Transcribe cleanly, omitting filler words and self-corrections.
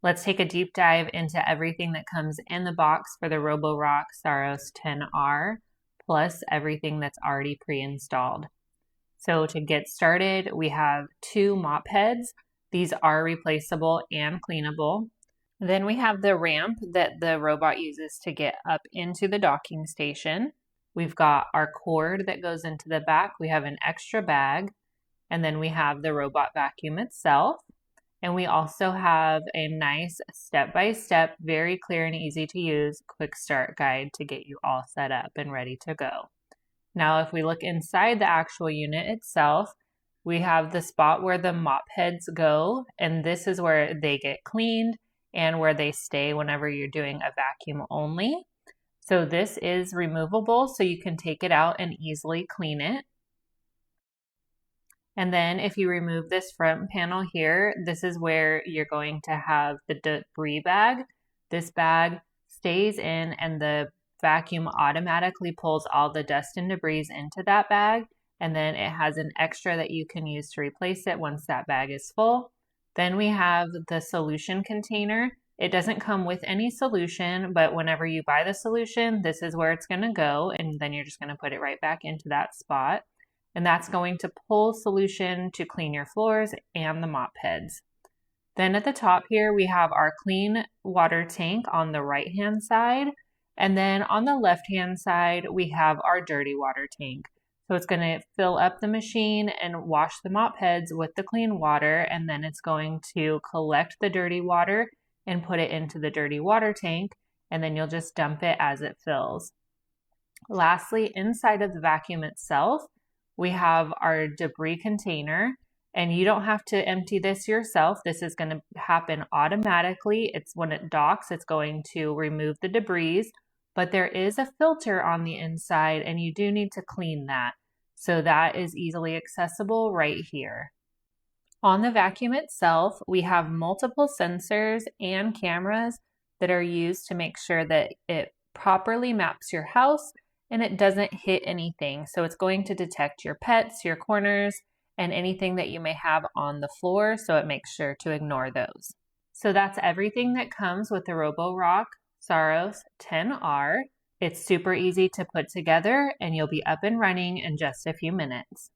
Let's take a deep dive into everything that comes in the box for the Roborock Saros 10R, plus everything that's already pre-installed. So to get started, we have 2 mop heads. These are replaceable and cleanable. Then we have the ramp that the robot uses to get up into the docking station. We've got our cord that goes into the back. We have an extra bag. And then we have the robot vacuum itself. And we also have a nice step-by-step, very clear and easy to use quick start guide to get you all set up and ready to go. Now, if we look inside the actual unit itself, we have the spot where the mop heads go, and this is where they get cleaned and where they stay whenever you're doing a vacuum only. So this is removable, so you can take it out and easily clean it. And then if you remove this front panel here, this is where you're going to have the debris bag. This bag stays in and the vacuum automatically pulls all the dust and debris into that bag. And then it has an extra that you can use to replace it once that bag is full. Then we have the solution container. It doesn't come with any solution, but whenever you buy the solution, this is where it's going to go. And then you're just going to put it right back into that spot. And that's going to pull solution to clean your floors and the mop heads. Then at the top here, we have our clean water tank on the right-hand side. And then on the left-hand side, we have our dirty water tank. So it's going to fill up the machine and wash the mop heads with the clean water. And then it's going to collect the dirty water and put it into the dirty water tank. And then you'll just dump it as it fills. Lastly, inside of the vacuum itself, we have our debris container, and you don't have to empty this yourself. This is going to happen automatically. It's when it docks, it's going to remove the debris, but there is a filter on the inside and you do need to clean that. So that is easily accessible right here. On the vacuum itself, we have multiple sensors and cameras that are used to make sure that it properly maps your house and it doesn't hit anything. So it's going to detect your pets, your corners, and anything that you may have on the floor, so it makes sure to ignore those. So that's everything that comes with the Roborock Saros 10R. It's super easy to put together and you'll be up and running in just a few minutes.